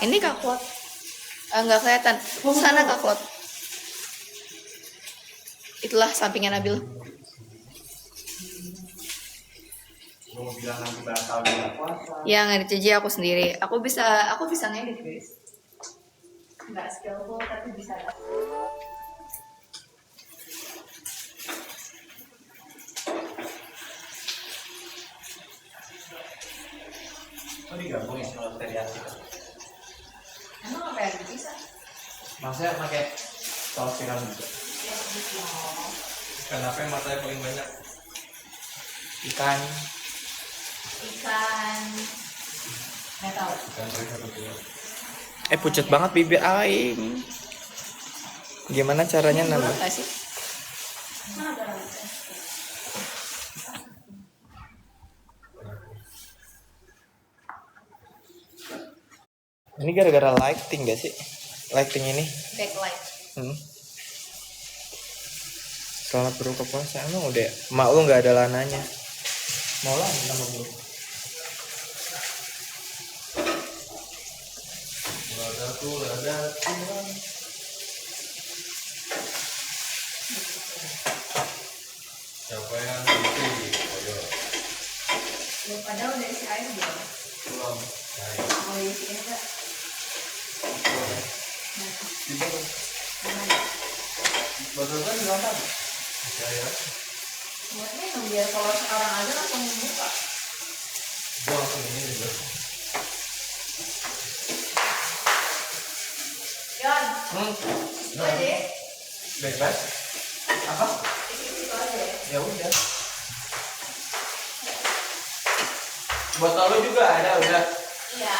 Ini Kak Klot. Nggak kelihatan. Sana Kak Klot. Itulah sampingnya Nabil. Mau bilang nanti batal bulan puasa. Ya nggak dicuci aku sendiri. Aku bisa ngedit guys. Nggak skillful tapi bisa. Oh digabung ya sama teriyaki. Emang apa yang bisa? Maksudnya pakai saus tiram juga. Kenapa yang matanya paling banyak? Ikan. Nggak tahu. Ikan paling satu kilo. Pucet banget bibir aing. Gimana caranya nambah? Nggak sih? Mana ada rambutnya? Ini gara-gara lighting gak sih? Lighting ini. Backlight. Selamat berbuka puasa. Emang udah mak lu nggak ada lananya. Mau lah nama dulu. Ada. Siapa yang isi? Ayo. Ya, padahal udah isi air belum? Belum. Mau diisiin nggak? Betul kan di lantai? Ya. Buat minum biar kalau sekarang aja langsung buka. Gua langsung ini juga. Yon, Itu aja. Bebas. Apa? Itu aja. Ya udah. Botol lu juga ada udah. Iya.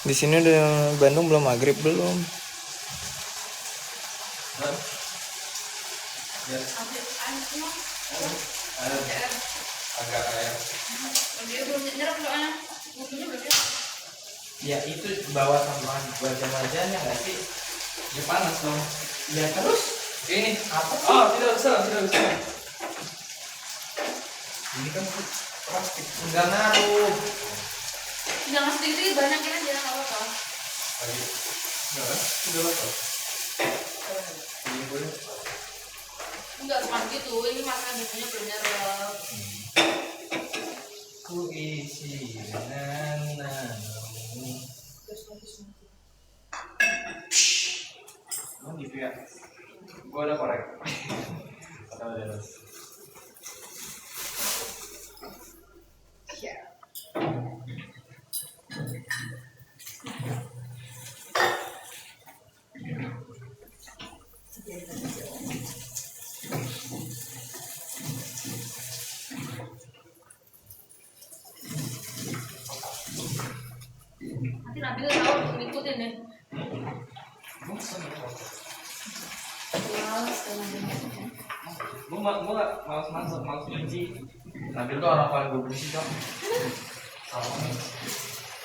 Di sini udah Bandung belum maghrib belum? Agak kayak. Dia belum nyerap soalnya. Bukunya belum nyerap. Ya itu bawa tambahan buat jam-jamnya nggak sih? Ya panas dong. Ya terus ini apa sih? Oh tidak usah. Ini kan plastik enggak ngaruh. Jangan sedikit banyakin aja nggak apa-apa. Ayo. Udah lah. Ini boleh. Enggak cuma gitu, ini makan biasanya belum nyerap. Ku isi dengan namamu. Oh gitu ya. Gua ada korek. Atau ada terus. Ya. Nanti Nabil tahu untuk ngikutin deh. Gue gak malas masuk, malas benci. Nabil tuh orang paling gue benci dong.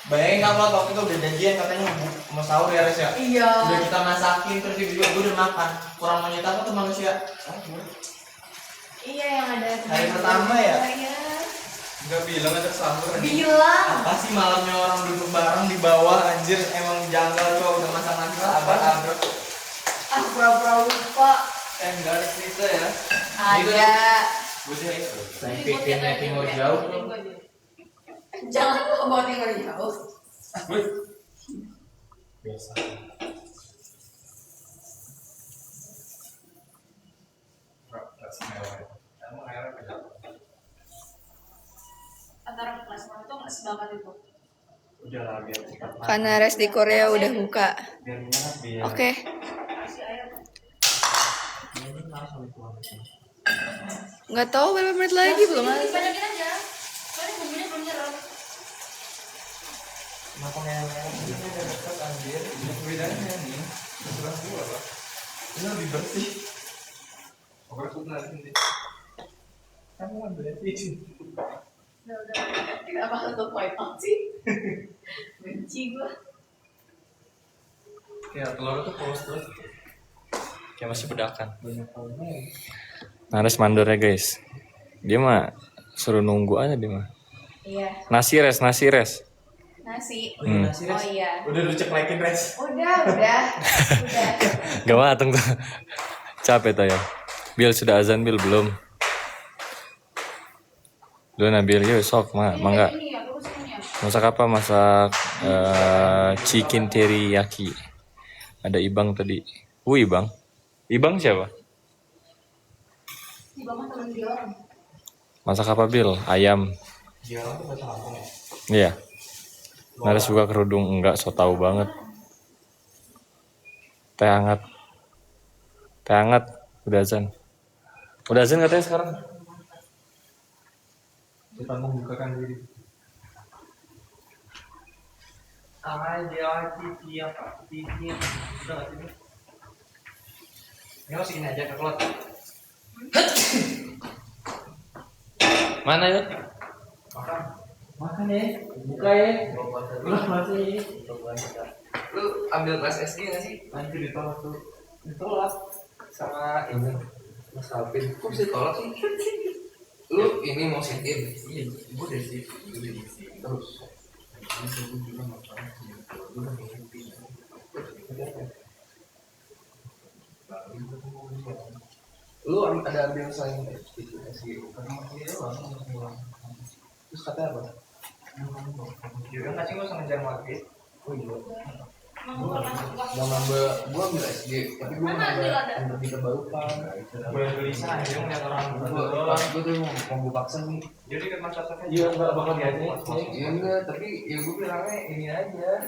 Bayangin kamu waktu itu udah janjian katanya mau sahur ya Res ya? Iya. Udah kita masakin terus tiba-tiba gue udah makan. Kurang monyet apa tuh manusia? Iya yang ada. Hari pertama ya? Iya. Enggak bilang ada sahur. Bilang. Apa sih malamnya orang duduk bareng di bawah anjir emang janggal coba udah masak-masak abrak-abrak. Ah pura-pura lupa. Enggak ada cerita ya. Ada. Gue sih itu. Pikirnya timur jauh. Jangan lu bawa timur jauh. Biasa. Enggak semewah. Emang airnya beda. Antara kelas mana tuh nggak sebanget itu. Udah lah biar cepat. Karena res di Korea udah buka. Biar gimana biar. Oke. Kasih air. Ini langsung dituang. Nggak tahu berapa menit lagi belum ada. Banyakin aja. Soalnya bumbunya belum nyerap. Kenapa kayak ini ada dekat anjir? Bedanya nih, sebelah gua lah. Ini lebih bersih. Oke, aku nanti. Kamu kan bersih. Udah. Kenapa satu point out sih? Benci gua. Ya telur itu polos terus. Kayak masih bedakan. Banyak tahunya. Nares mandornya guys. Dia mah suruh nunggu aja dia mah. Iya. Nasi res. Nasi. Nasi Oh res. iya. Udah lu ceklekin res. Udah. Gak mateng tuh. Capek tuh ya. Bil sudah azan Bil belum? Belum Nabil, yuk sok mangga. Ini ya, terus ini ya. Masak apa? Masak chicken teriyaki. Ada Ibang tadi. Ibang. Ibang siapa? Si Bama temen dia orang. Masak apa Bil? Ayam. Dia orang tuh bahasa Lampung ya. Iya. Nares buka kerudung enggak, so tahu banget. Teh hangat. Udah azan. Udah azan katanya sekarang. Kita membukakan diri. Aja titi apa? Titi. Udah nggak sih? Ini masih ini aja kekelot. Mana ya? Makan ya. Buka ya. Lu masih. Lu ambil kelas SD nggak sih? Anjir ditolak tuh. Ditolak sama ini Mas Alvin. Kok bisa ditolak sih? Lu ini mau sit in? Iya, gue udah sit. Terus. Lu ada ambil selain SG? Terus katanya apa? Dia ngasih gue sama ngejar market. Oh iya. Mau nambah, gue ambil SG, tapi gue nambah di Terbarukan. Gue yang tulisan, dia ngeliat orang. Gue tuh mau gue paksa nih. Jadi kan masa-masanya. Iya, nggak bakal diajak. Iya enggak, tapi ya gue bilangnya ini aja.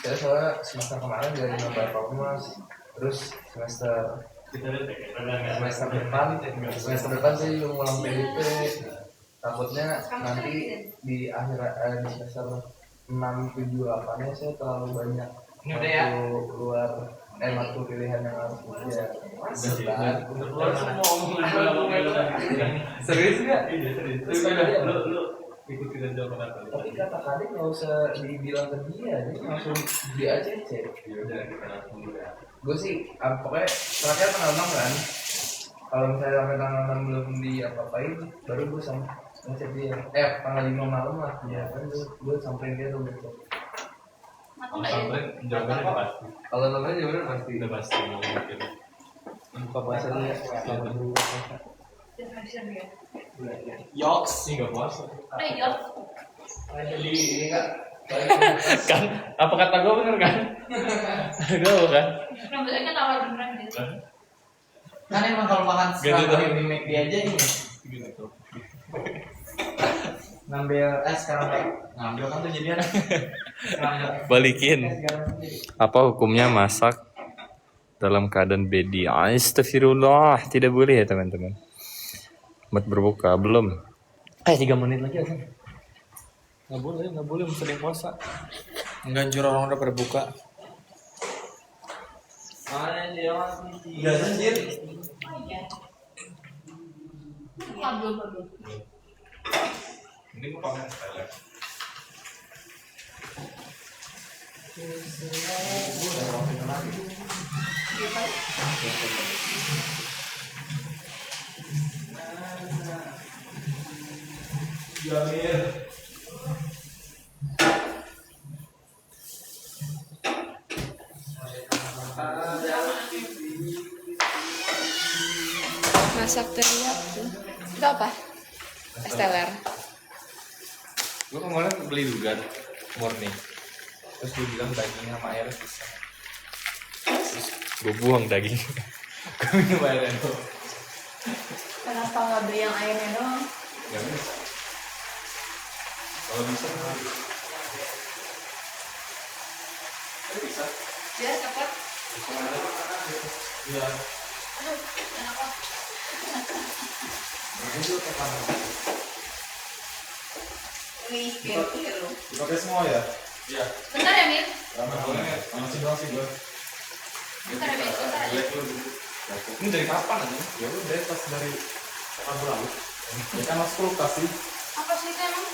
Saya soalnya semester kemarin dari nambah Thomas, terus semester depan saya juga ngulang PDP. Takutnya nanti di akhir di semester 6, 7, 8 nya saya terlalu banyak keluar waktu pilihan yang harus ujian. Serius nggak? Lu ikutin aja kata. Tapi kata Kadek nggak usah dibilang ke dia langsung di ACC. Gue sih pokoknya terakhir tanggal 6 kan. Kalau misalnya sampai tanggal 6 belum diapa-apain, baru gue sama ngecek dia. Tanggal 5 malam lah. Ya kan gue sampein dia tuh besok. Jawabannya pasti. Kalau sampai jawabannya pasti. Udah pasti mau mungkin. Buka puasa dia. Selamat berbuka. Yoks sih nggak puasa. Jadi ini kak. Kan apa kata gue bener kan? Gue bukan. Rambutnya tawar beneran gitu. Kan emang kalau makan sekarang di McD aja ini. Gitu. Ngambil sekarang ngambil kan tuh jadian. Balikin. Apa hukumnya masak dalam keadaan bedi? Astagfirullah, tidak boleh ya teman-teman. Mat berbuka belum? 3 menit lagi aja. Nggak boleh muslim puasa. Nganjur orang udah berbuka. Iya anjir. Ini gue pamer style. Masak teriyaki. Itu apa? Esteller. Gue kemarin beli juga murni. Terus gue bilang daging sama air bisa. Terus gue buang daging. Gue minum airnya doang. Kenapa nggak beli yang airnya doang? Gak bisa. Kalau bisa bisa. Dia cepet. Iya. Wih, pikir lu. Dipakai semua ya? Iya. Bentar ya, Min. Lama boleh. Masih doang sih gue. Bentar ya, Min. Bentar aja. Ini dari kapan aja? Ya udah pas dari Rabu lalu. Ya kan masuk kulkas sih. Apa sih itu emang?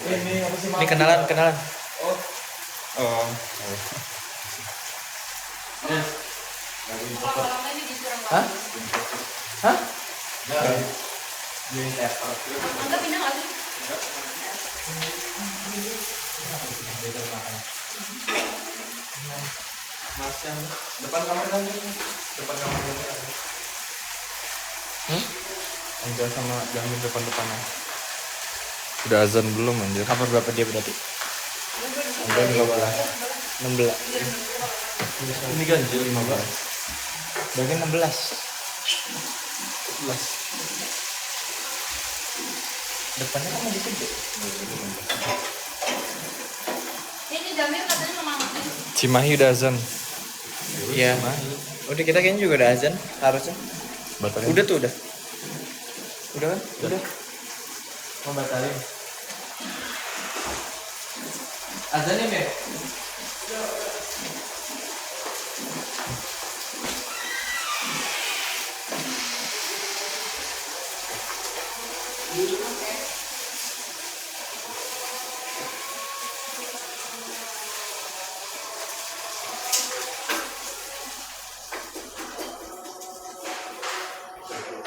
Ini apa sih? Ini kenalan. Oh. Oh. Lama-lama ini disiram Hah? Hah? Angga pindah nggak sih? Mas yang depan kamar kan? Depan kamar kan? Enggak sama gangguin depan-depanan. Udah azan belum anjir? Kamar berapa dia berarti? Enggak 16. Ini ganjil 15. Berarti 16. Depannya kan masih gede. Ini Jamil katanya mau mangkuk. Cimahi udah azan. Iya. Udah kita kayaknya juga udah azan harusnya. Batalin. Udah tuh udah. Udah kan? Udah. Mau batalin. Azannya Mir?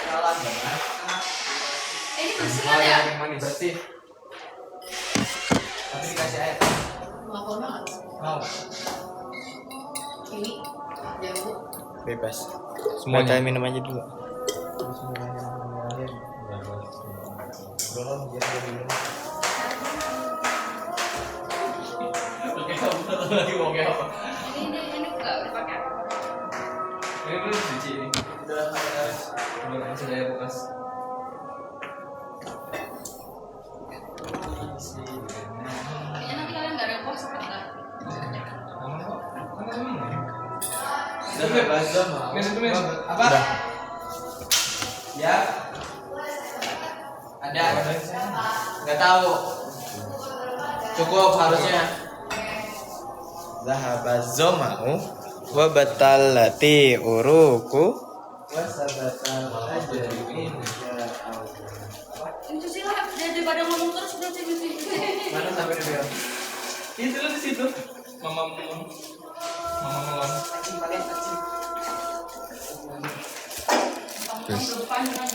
Salah banget. Ini bersih kan ya? Manis bersih. Tapi dikasih air. Mau apa banget? Mau. Ini jambu. Bebas. Semuanya. Batalin minum aja dulu. Belum biar dia dulu. Oke, satu lagi mau kayak apa? Ini nggak dipakai apa? Ini belum dicuci ini. Udah ada. Belum saya bekas. Kayaknya nanti kalian nggak repot sempet nggak? Aman kok. Kan kamu ini. Udah bebas sama. Mis itu mis. Apa? Ya. Ada. Nggak tahu. Cukup harusnya. Zahaba zoma'u wa batalati uruku. Wasabatal aja ini. Ini cuci lah daripada ngomong terus udah cuci. Mana sampai di bilang? Itu lah di situ. Mama melon. Mama melon. Acing paling acing. Depan kan.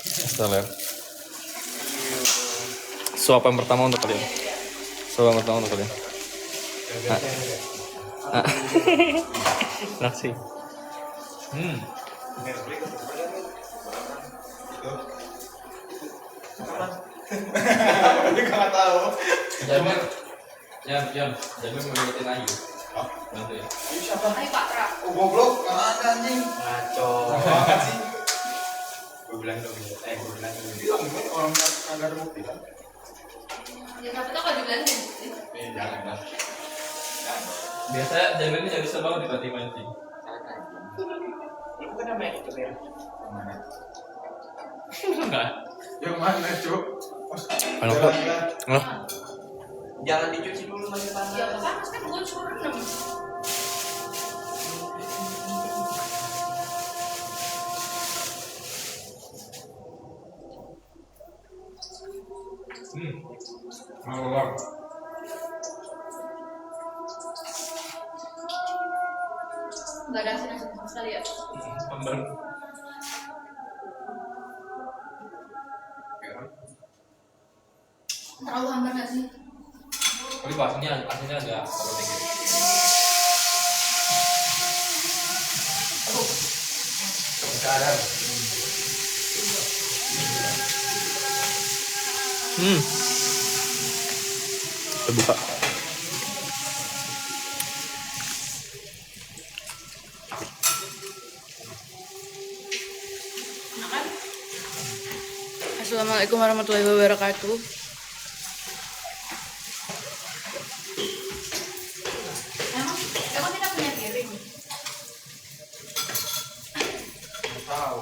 Kita lihat. Suapan pertama untuk kalian. Suapan pertama untuk kalian. Nasi. Dia nggak tahu. Jamil. Jamil mau deketin Ayu. Bantu ya. Siapa? Ayo Pak Tra. Oh goblok, nggak ada anjing. Ngaco. Banget sih. Gue bilang dong. Gue bilang dong. Bilang kan orang nggak ada bukti kan? Ya tapi tuh kalau dibilang Jangan lah. Biasa Jamil ini jadi sebab dibanting-banting. Lu kan namanya itu ya. Mana? Enggak. Yang mana cuk? Ano kok? Ano? Jangan dicuci dulu masih panas. ya panas kan gue suruh rendam. Mau. Nggak ada asin sama sekali ya. Kembali. Terlalu hambar nggak sih? Tapi aslinya agak dikit. Sekarang. Kita buka. Makan. Assalamualaikum warahmatullahi wabarakatuh. Emang kita punya piring. Tahu.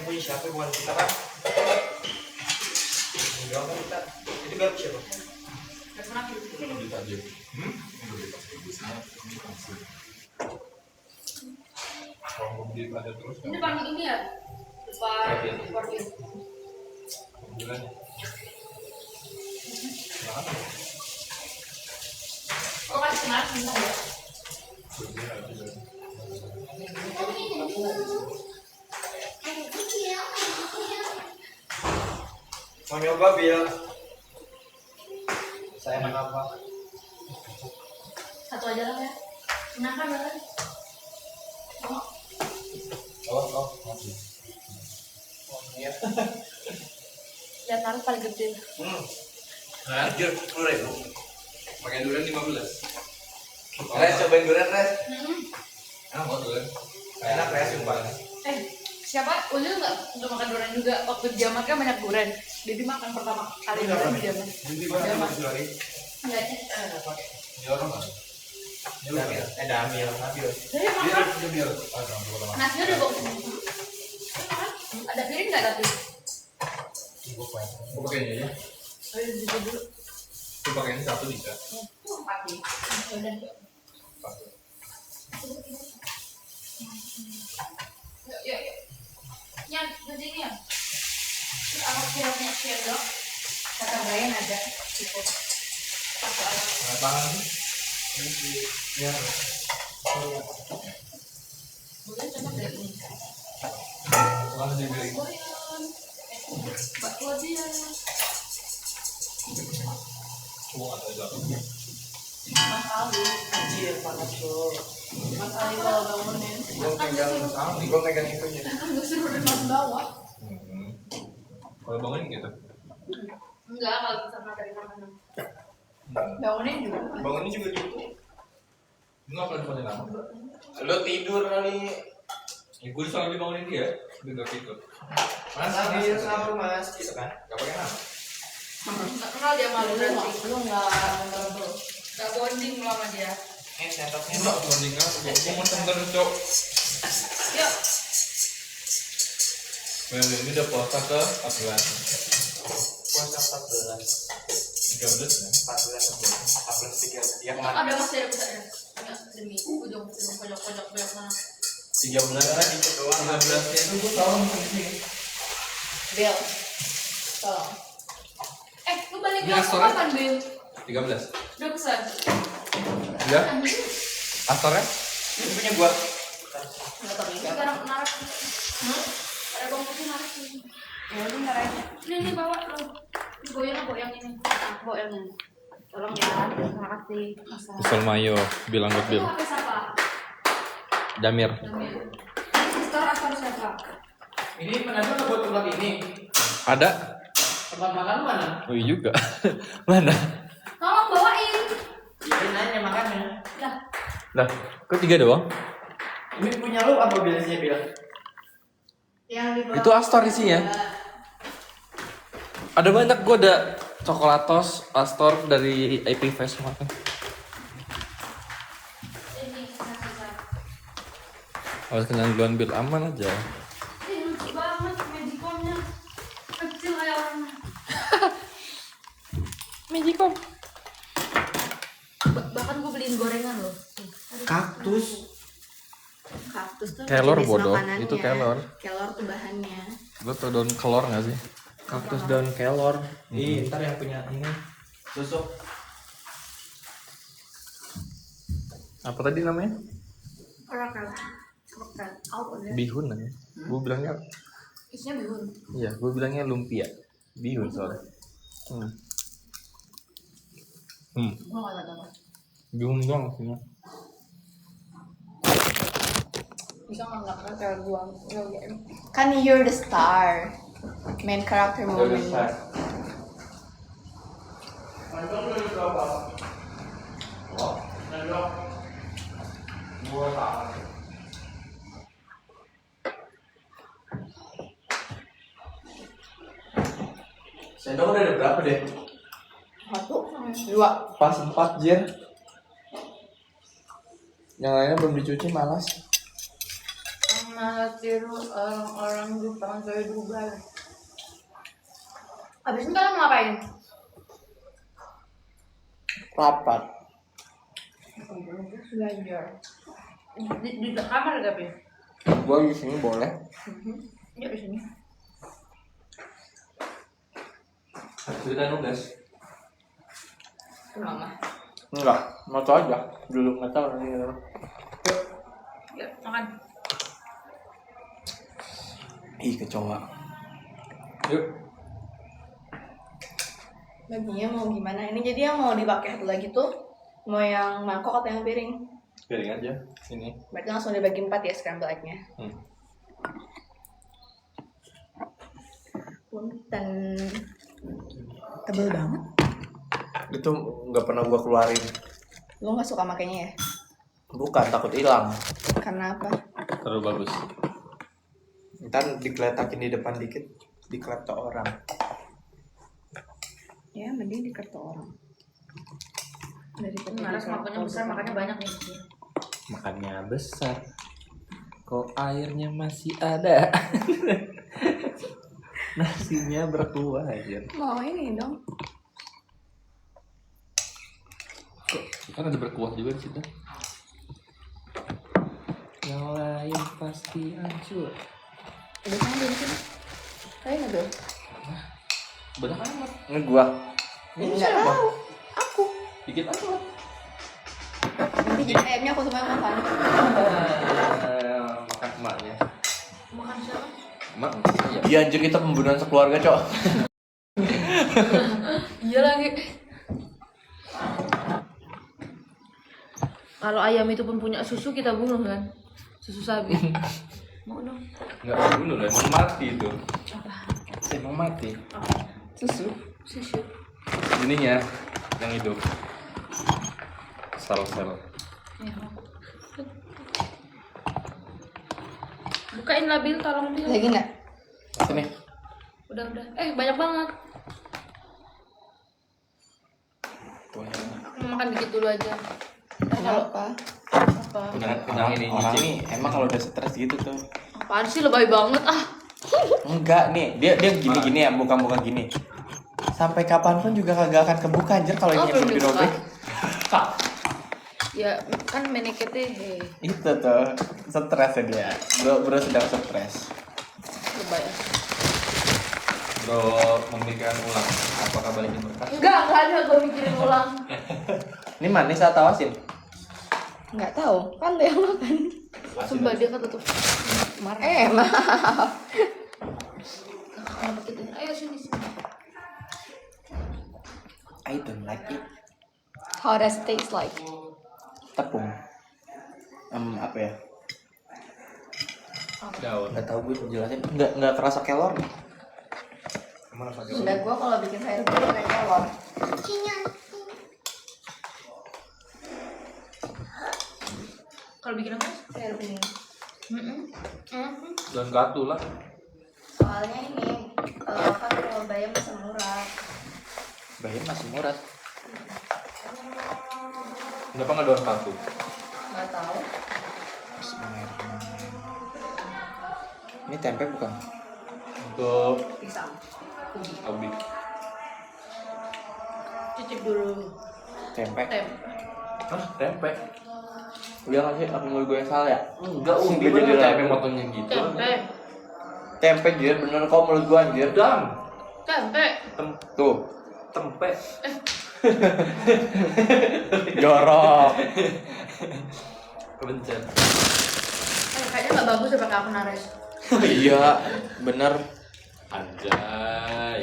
Ini siapa bukan kita kan? Enggak kan kita. Itu baru siapa? Nggak pernah piring. Kalau beli pada terus Ini paling ini ya. Depan portir. bulan. Oh kemarin minta ya. Mau nyoba Bil? Saya enak apa? Satu aja lah ya. Kenapa banget? Oh, masih. Oh, iya. Lihat naruh paling gede. Harga 10.000. Pakai durian 15. Res, cobain durian, Res. Enak banget durian. Enak, Res, sumpah. Siapa? Ulil nggak makan durian juga. Waktu dia makan banyak durian. Jadi makan pertama kali durian dia makan. Jadi gua Dia sama makan. lagi. Enggak. Dia orang mana? Damil. Damil. Jadi makan. Damil. Ah, sama. Nasinya udah bawa sini. Ada piring nggak tapi? Gue pakai ini aja. Ayo bisa dulu. Gue pakai ini satu bisa. Pakai. Udah. Yuk, yuk, yuk. Nyan, ke sini ya. Ini aku kira-kira dong. Kata Brian ada. Cukup. Pakai tangan sih. Ya. Boleh coba deh ini. Tangan sih piring. Mbak Claudia. Gue nggak tahu itu apa. Mas Ali. Anjir, panas tuh. Mas Ali kalau bangunin. Gua megang itunya. Kan gue suruh remas bawah. Kalau bangunin gitu. Enggak, kalau bisa materi makanan. Bangunin juga. Bangunnya juga gitu. Enggak pernah dipanggil nama. Lo tidur kali. Ya gue selalu dibangunin dia. Dia gak tidur. Mas, ambil sahur, Mas. Gitu kan? Gak pakai nama. Nggak kenal dia malu berarti. Lu nggak bonding lu sama dia. Sendoknya. Enggak bandingan. Gue mau center cok. Yuk. Memang ini udah puasa ke 14. Puasa 14. 13 ya. 14 yang Ada mana? masih ada besarnya. Enggak, demi ujung pojok belah mana. 13 kan dikit doang. 13 nya itu gue tahu di sini. Bel. Tolong. Lu balik Ini kelas Astornya? kapan, Bel? 13. Udah pesan. Ya? Astornya? Ini punya gua. Enggak tahu ya. Sekarang narik. Ada bawang putih narik sini. Ya udah naraknya. Ini bawa lu. Ini goyang ini. Bawa yang ini. Tolong ya. Terima kasih. Misal mayo, bilang buat Bil. Itu HP siapa? Damir. Store akun siapa? Ini menanda buat tempat ini. Ada? Tempat makan mana? Oh iya juga. Mana? Tolong bawain. Ini nanya makannya. Lah, Lah, kok 3 doang? Ini punya lu apa biasanya bilang? yang di bawah. Itu Astor isinya. Ada banyak, gue ada coklatos, Astor dari IP Face makan. Ini sisa-sisa. Harus kenyang duluan Bil, aman aja. Ini lucu banget Magicomnya. Kecil kayak orang. Magicom. Bahkan gue beliin gorengan loh. Kaktus. Kaktus tuh Kelor jenis bodoh, makanannya. itu kelor. Kelor tuh bahannya. Lo tau daun kelor gak sih? Kaktus daun kelor. Ih, ntar yang punya ini. Susuk. Apa tadi namanya? Krokel. Krokel. Apa ya? Bihun namanya. Gue bilangnya, Isinya bihun. iya, gue bilangnya lumpia. Bihun soalnya. Gue gak tahu. Bihun doang maksudnya. Bisa nggak kayak gue. Kan you're the star. Main character moment. Sendok udah ada berapa deh? 1, 2. Pas 4 jir. Yang lainnya belum dicuci malas. Malah tiru orang-orang Jepang saya Dubai. Abis ini kalian mau ngapain? Rapat. Belajar. Di kamar tapi. Gua di sini boleh. Ya di sini. Cerita dong guys. Mama. Enggak, mau tau aja. Dulu nggak tahu nanti. Yuk, makan. Ih, kecoa. Yuk. Baginya mau gimana? Ini jadi yang mau dipakai satu lagi tuh mau yang mangkok atau yang piring? Piring aja. Ini. Berarti langsung dibagi 4 ya scramble egg-nya. Punten. Tebel banget. Itu nggak pernah gua keluarin. Lu nggak suka makainya ya? Bukan, takut hilang. Karena apa? Terlalu bagus. Ntar dikeletakin di depan dikit, dikeletok orang. Ya, mending di kartu orang. Daripada Naras makannya besar, makannya banyak nih. Makannya besar. Kok airnya masih ada? Nasinya berkuah aja. mau ini dong. Kan ada berkuah juga di situ. Yang lain pasti hancur. Udah sama di sini. Kayak nggak tuh? Banyak amat. Ini gua. Nggak tahu. Aku. Dikit amat. Nanti jadi ayamnya aku semua yang makan. Makan emaknya. Makan siapa? Emak? Iya. Iya anjir, kita pembunuhan sekeluarga, Cok. Iya lagi. Kalau ayam itu pun punya susu kita bunuh kan? Susu sapi. Mau dong. Enggak bunuh lah, emang mati itu. Apa? Emang mati. Susu. Susu. Ininya yang hidup. Sel-sel. Ya. Bukain labil, tolong dia. Lagi nggak? Sini. Udah. Banyak banget. Aku mau makan dikit dulu aja. Kenapa? Apa? Kenyang ini Orang nyicip. nih emang kalau udah stres gitu tuh. Apaan sih lebay banget ah. Enggak nih, dia gini-gini ya, bukan gini. Sampai kapanpun juga kagak akan kebuka anjir kalau ini belum yang dirobek. Ya kan menekete Itu tuh, stres ya dia. Bro sedang stres. lebay. Bro memikirkan ulang apakah balikin berkas? Enggak ada gue mikirin ulang. Ini manis atau asin? Nggak tahu. Kan lo yang makan. Sumpah dia kata tuh marah. Maaf. Kenapa kita? Ayo sini. I don't like it. How does it taste like? Tepung. Apa ya? Daun. Enggak tahu gue jelasin. Enggak kerasa kelor. Emang rasa Sudah gua kalau bikin sayur gua pakai telur. Kalau bikin apa? Sayur bening. daun katu lah. Soalnya ini kan kalau bayam bisa murah. Bayam masih murah. Kenapa nggak daun katu? Nggak tahu. Ini tempe bukan? Untuk Pisang. Abi. Cicip dulu. Tempe. Hah, tempe? Udah nggak sih? Aku mau gue yang salah ya? Enggak, Ubi gimana jadi tempe lagu. motonya gitu? Tempe. Tempe jir, bener kok menurut gue anjir. Dam. Tempe. Tuh, Tempe. jorok. Kebencet. Kayaknya nggak bagus ya pakai akun Nares. Iya, bener. Anjay.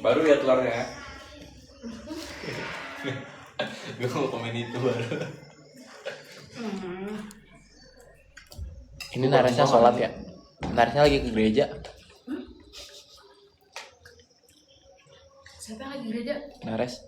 Baru ya telurnya. Gue mau komen itu baru. Ini Naresnya sholat ya? Naresnya lagi ke gereja. Siapa yang lagi gereja? Nares.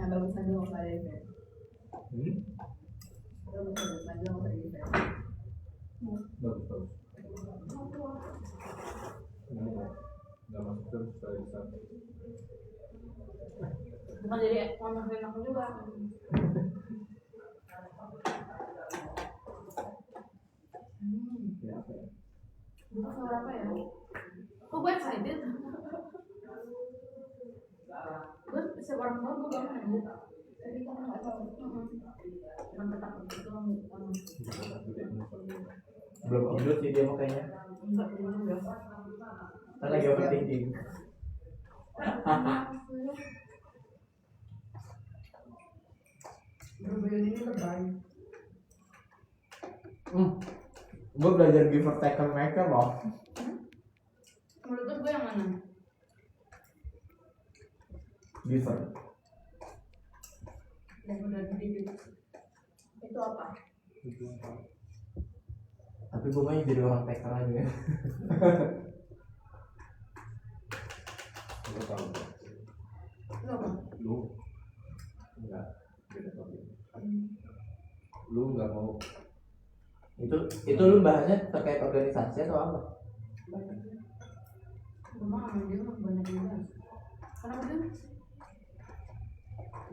Nah, bagus aja nggak usah ada event. Bagus aja nggak usah ada event. Bagus. Nggak masuk terus kalau bisa. Bukan jadi mau namain aku juga. Bukan suara apa ya? Kok gue excited? Gue setiap orang tua gue bangun aja. Jadi kan nggak tahu. Cuman ketakutan itu Belum upload sih dia makanya. enggak belum ya. Kan lagi overthinking. Berbeda ini lebay. Gue belajar giver taker maker loh. Menurut gue yang mana? Giver. Yang udah gede itu apa? Tapi gue main jadi orang taker aja ya. Lu tahu Itu apa? lu enggak beda topik. Lu enggak mau Itu lu bahasnya terkait organisasi atau apa? Rumah sama dia mah banyak yang bahas. Kenapa dia?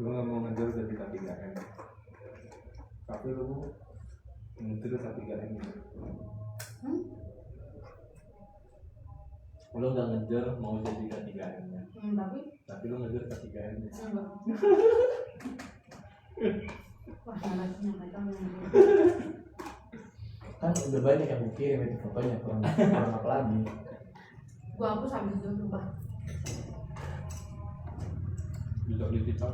lu nggak mau ngejar dari K3M, tapi lu mau ngejar K3M. Lu nggak ngejar mau jadi K3M nya, tapi lu ngejar K3M nya. Enggak. Wah, malasnya mereka ngomong. Kan udah banyak yang gue kirim itu fotonya, kurang apa lagi. Gua hapus habis itu sumpah. Bisa beli TikTok.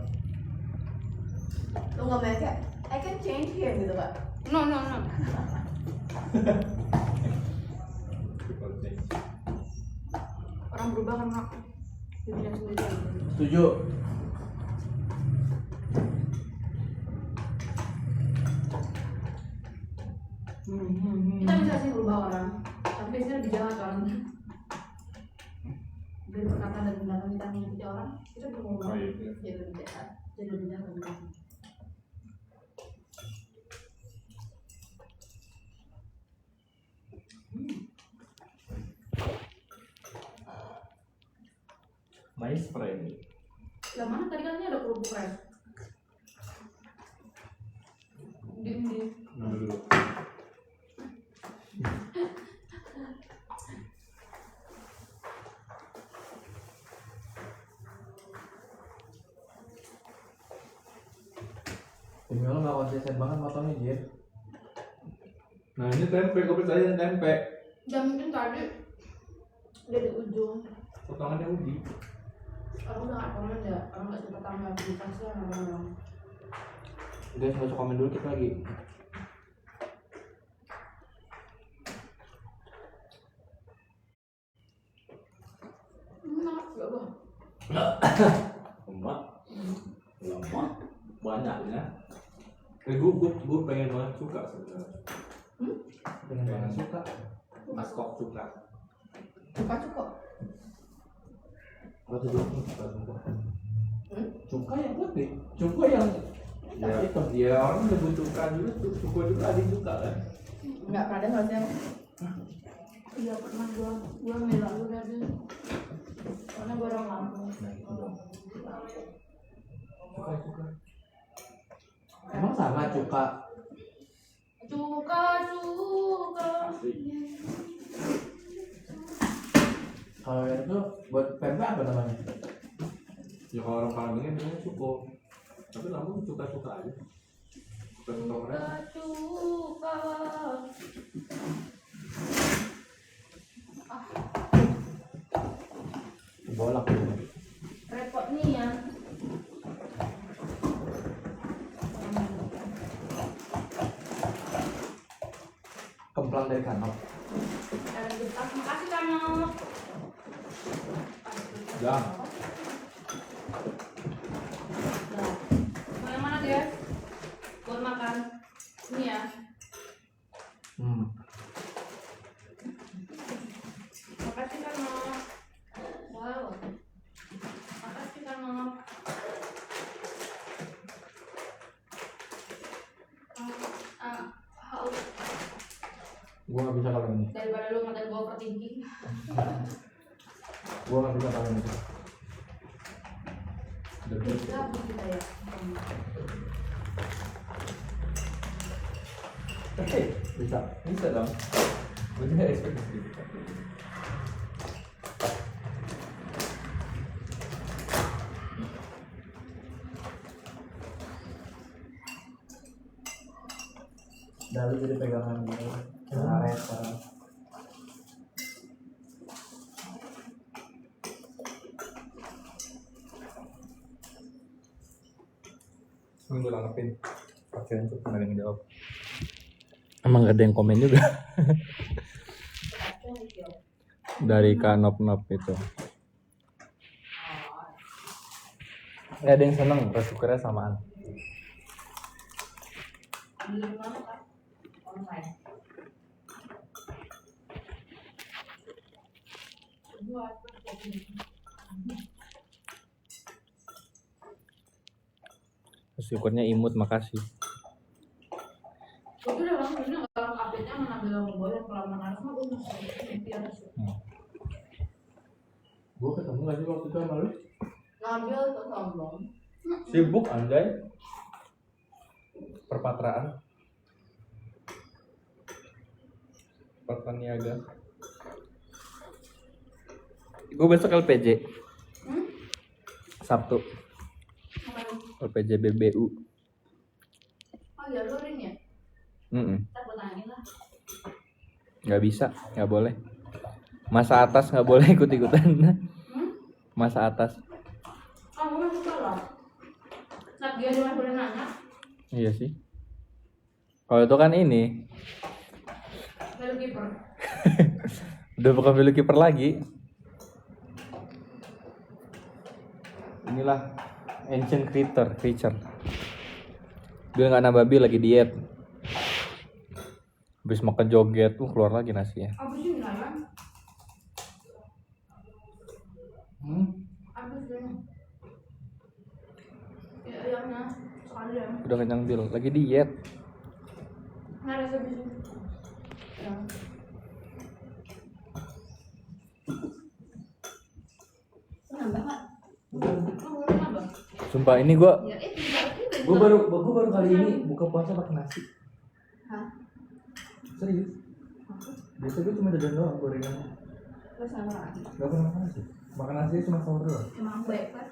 Lu nggak mau kayak I can change here gitu Kak. No. People change. Orang berubah karena dirinya sendiri. Setuju. Kita bisa sih berubah orang, tapi biasanya lebih jahat orang. Dari perkataan dan tindakan kita mengikuti orang, kita berubah. Oh, iya. Jadi lebih jahat, jadi lebih jahat. My friend. Lah mana tadi kan ada kerupuk res? Di. Dulu. Demi Allah gak konsisten banget motornya Jir. Nah ini tempe, gue percaya tempe. Dan mungkin tadi dari ujung. Potongannya ubi. Aku udah gak komen ya, orang gak suka tambah aplikasi orang-orang. Guys, gak usah komen dulu kita lagi. Enak, gak bah. Lemak. Lemak. Banyaknya. Gue pengen banget suka sebenarnya. Pengen banget suka. Maskot suka. Suka cukup. Apa tuh dulu? Cuka yang putih. Cuka yang Ya, hitam. ya orang udah butuhka juga tuh. Suka juga ada yang suka kan. Nggak pernah dengar sih aku. Iya pernah gua merah lu dari. Karena gua orang Lampung. Suka. Emang sama cuka? Cuka. Kalau yang itu buat pempek apa namanya? Ya kalau orang Palembangnya bilangnya cukup. Tapi kamu suka-suka aja. Suka-suka mereka. Cuka. Bolak. Repot nih ya. Kemplang dari kanop. Makasih Kanok. Jangan. Mau yang mana dia? Buat makan. Ini ya. Makasih Kanok. Wow. Makasih Kanok. Haus. Gua gak bisa kalau ini. Daripada lu ngatain gua overthinking. Gua gak bisa kalau ini. Bisa kita ya. Bisa. Bisa dong. Udah ekspektasi. Lalu jadi pegangan gitu. Karet sekarang. Ini gue tanggepin. Pakai untuk nggak ada yang jawab. Emang gak ada yang komen juga. Dari Kanop itu. Gak ada yang seneng, bersyukurnya samaan. Bersyukurnya imut, makasih. Gue udah lama ini dalam update-nya mengambil sama gue yang kelamaan anak mah gue masih biar Gue ketemu gak sih waktu itu sama lu? ngambil tuh sombong. Sibuk anjay. Perpatraan. Pertaniaga. Gue besok LPJ. Sabtu. LPJ BBU. Oh ya lu ring ya? Ntar gue tanyain lah. Nggak bisa, nggak boleh. Masa atas nggak boleh ikut-ikutan. Masa atas. Ah gue masih salah. Nah dia cuma boleh nanya. Iya sih. Kalau itu kan ini. Bel kiper. Udah bukan milik kiper lagi. Inilah ancient creature. Dia nggak nambah bil, lagi diet. Habis makan joget tuh keluar lagi nasinya. Apa sih nanya? Apa sih? Ya ayamnya sekali ya. Udah kenyang bil, lagi diet. Nggak ada sebisa. Ya. Nambah nggak? Oh, nambah. Sumpah ini gua Ya itu Gue baru kali ini buka puasa pakai nasi. Hah? Serius? Biasa gue cuma jajan doang gorengan. Terus sama lagi. Gak pernah makan nasi. Makan nasi cuma sahur doang. Emang baik kan?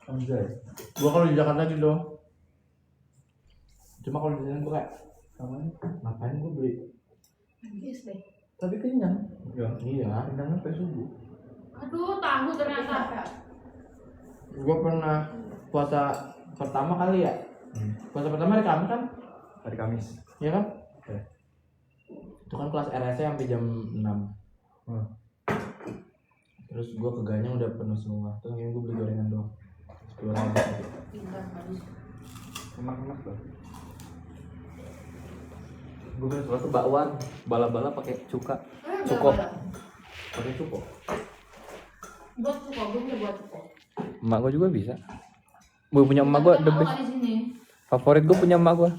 Anjay. Gua kalau di Jakarta gitu dong. Cuma kalau di jalan gue kayak sama ngapain gue beli? Yes deh. Tapi kenyang. Ya, iya, kenyang sampai subuh. Aduh, tahu ternyata. Gua pernah puasa pertama kali ya. Puasa pertama hari Kamis kan? Hari Kamis. Iya kan? Oke. Itu kan kelas RS sampai jam 6. Terus gua ke Ganyang udah penuh semua. Terus akhirnya gua beli gorengan doang. 10.000 gitu. Pintar habis. Enak tuh. Gue beli suatu bakwan, bala-bala pakai cuka. Cukup. Pakai cukup. Buat cukup, gue bisa buat cukup. Emak gue juga bisa. Gue punya emak gue the best. Di sini. Favorit gue punya emak gue.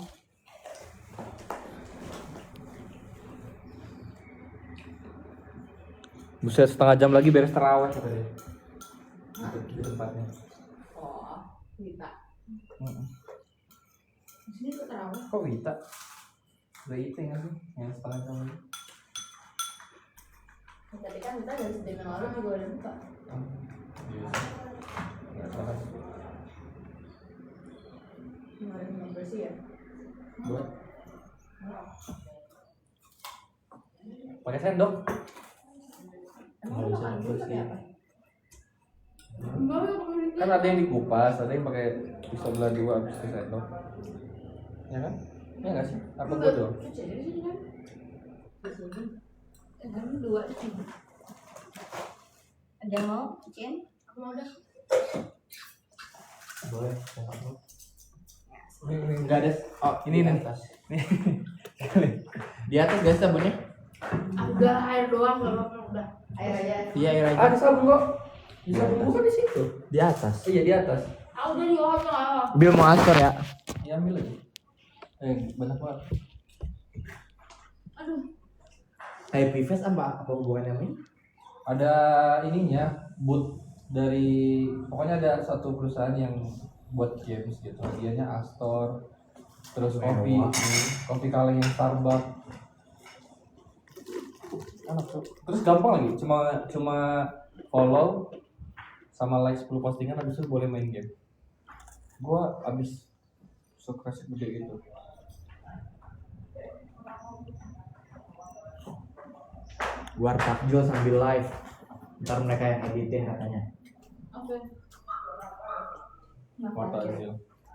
Buset, setengah jam lagi beres tarawih kata dia. Di tempatnya. Oh, Wita. Di sini tuh terawih. Kok Wita? Udah itu nggak sih? Yang setengah jam lagi. Tapi kan Wita dari sedemikian orang juga udah buka. Kemarin yang bersih ya. Buat. Pakai sendok. Emang lu makan dulu pakai apa? Kan ada yang dikupas, ada yang pakai pisau belah dua habis ke sendok. Ya kan? Ya nggak sih? Apa gue doang? Jadi di sini kan? Di sini. Kan dua di sini. Ada mau chicken? Aku mau dah. Boleh. Enggak ada. Oh, Ini di nih. atas. Di atas guys sabunnya? Udah air doang, gak apa-apa udah. Air aja. Iya, air aja. Ada sabun kok. Di sabun bukan di situ. Di atas. Iya di atas. Ah udah di bawah. Bil mau askor ya? Ya ambil lagi. Banyak banget. Aduh. Happy Fest apa hubungannya sama ini? Ada ininya, boot dari pokoknya ada satu perusahaan yang buat games gitu. Dianya Astor, terus kopi kaleng yang Starbucks. Enak tuh. Terus gampang lagi, cuma follow sama like 10 postingan habis itu boleh main game. Gua abis sukses gede gitu. Gua takjil sambil live. Ntar mereka yang editin katanya. Oke. Foto aja.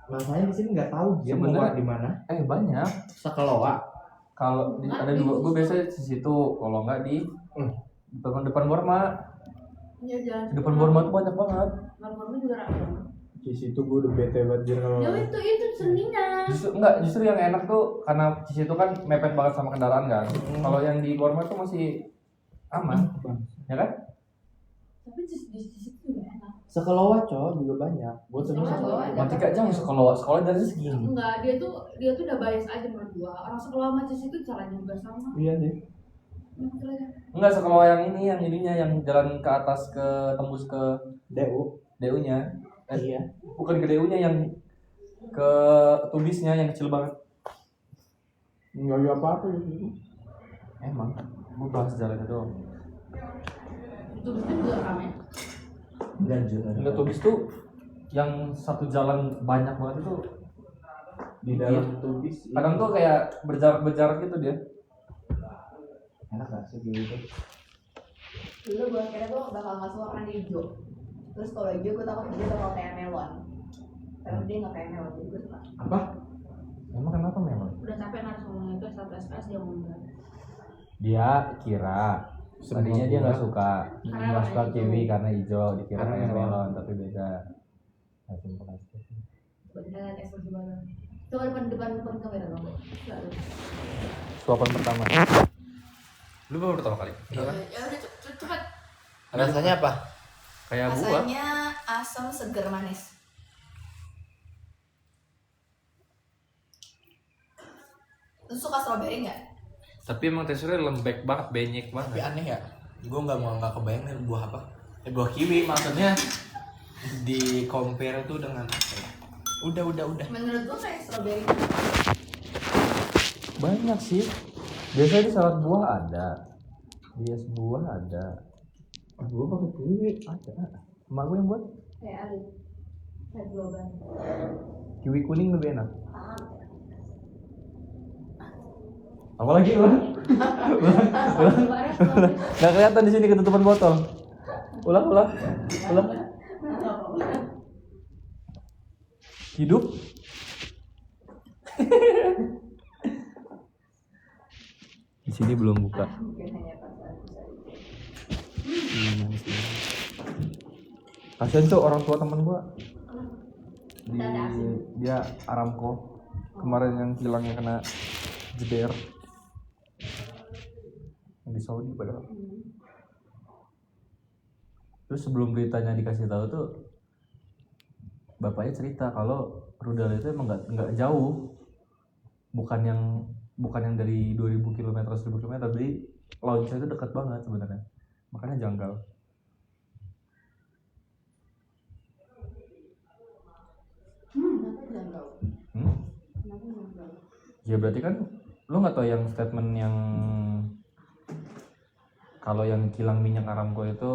Masalahnya di sini nggak tahu dia mau Sebenarnya- di mana. Banyak. Sekeloa. Kalau ada dua, gue biasanya di situ. Kalau nggak di depan Borma. Iya jalan. Di depan Borma tuh banyak banget. Normal juga rame banget. Di situ gua udah bete banget Jir kalau. Ya itu seninya. Justru yang enak tuh karena di situ kan mepet banget sama kendaraan kan. Kalau yang di Borma tuh masih aman, ya kan? Tapi di situ juga enak. Sekeloa coy juga banyak. Gua tuh Sekeloa ada. Nanti gak jangan sekolah dari segini. Enggak, dia tuh udah bias aja menurut gua. Orang sekolah sama Cis itu caranya juga sama. Iya deh. Enggak sekolah yang ini, yang ininya yang jalan ke atas ke tembus ke DU-nya. Iya. Bukan ke DU-nya yang ke tubisnya yang kecil banget. Enggak ada apa-apa itu. Emang, gue bahas jalannya doang. Itu juga rame. Enggak tubis tuh yang satu jalan banyak banget itu Di dalam tubis. kadang tuh kayak berjarak gitu dia. Enak gak sih gitu? Dulu gue kira gue bakal masuk warna hijau. Terus kalau hijau gue takut dia bakal kayak melon. Tapi dia nggak kayak melon, jadi gue suka. Apa? Emang kenapa memang? Udah capek harus ngomong itu satu SPS dia ngomong. Dia kira tadinya dia nggak suka Karena suka warna kiwi hijau. karena hijau dikira Karena kayak melon. melon tapi beda. Langsung plastik. Beneran ekspresi banget. Coba depan kamera dong. Lalu. Suapan pertama. Lu baru pertama kali? Ya udah cepat. Rasanya apa? Kayak buah. Rasanya asam seger manis. Lu suka strawberry nggak? Tapi emang teksturnya lembek banget, benyek Tapi banget. aneh ya. Gua nggak kebayang nih buah apa. Buah kiwi maksudnya di compare tuh dengan apa ya? Udah. Menurut gue kayak strawberry. Banyak sih. Biasanya di salad buah ada. Di es buah ada. Gua pakai kiwi ada. Emak gue yang buat Kayak Alif. Kayak Globan. kiwi kuning lebih enak. Apalagi ulang? Nggak kelihatan di sini ketutupan botol. Ulang. Hidup. Di sini belum buka. Mungkin hanya pas aku saja. Kasian tuh orang tua temen gua. Dia Aramco. Kemarin yang kilangnya kena jeder. Yang di Saudi padahal. Terus sebelum beritanya dikasih tahu tuh bapaknya cerita kalau rudal itu emang nggak jauh, bukan yang dari 2000 km 1000 km, jadi launchnya itu dekat banget sebenarnya, makanya janggal. Ya berarti kan lo nggak tahu yang statement yang kalau yang kilang minyak Aramco itu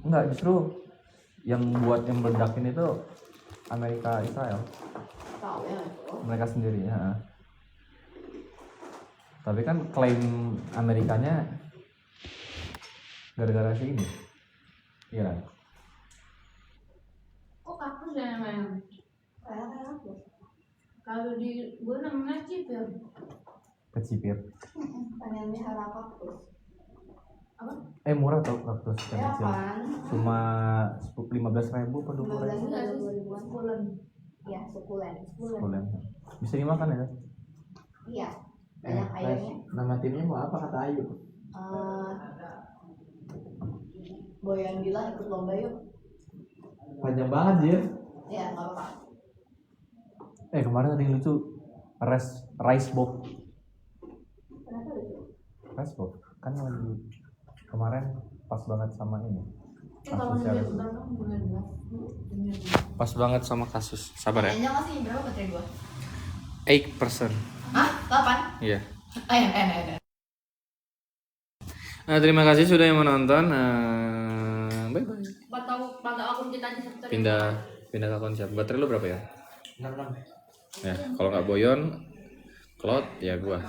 enggak, justru yang buat yang meledakin itu Amerika Israel. Tahu ya itu. Mereka sendiri ya. Tapi kan klaim Amerikanya gara-gara si ini. Iya kan? Kok kaktus ya namanya? Kayak aku. Kalau di gue namanya cipir. Kecipir. Pengen miara kaktus. Apa? Murah tau kaktus yang Ya kecil. kan? Cuma 15.000 atau 20.000. Enggak sih, sebulan. Iya, sukulen. Sebulan. Bisa dimakan ya? Iya. Banyak airnya. Nama timnya mau apa kata Ayu? Boyan bilang ikut lomba yuk. Panjang banget Jir. Ya, nggak apa-apa. Kemarin ada yang lucu. Rice box. Kenapa lucu? Rice box kan lagi kemarin pas banget sama ini. Kalau Kasus yang- nyebut bentar dong, boleh dua. Pas banget sama kasus. Sabar ya. Kayaknya masih berapa baterai gua? 8%. Hah? 8? Iya. Eh. Nah, terima kasih sudah yang menonton. Bye bye. Pada akun kita aja satu. Pindah ke akun siapa? Baterai lu berapa ya? 66. Ya, kalau nggak Boyon, Cloud ya gua.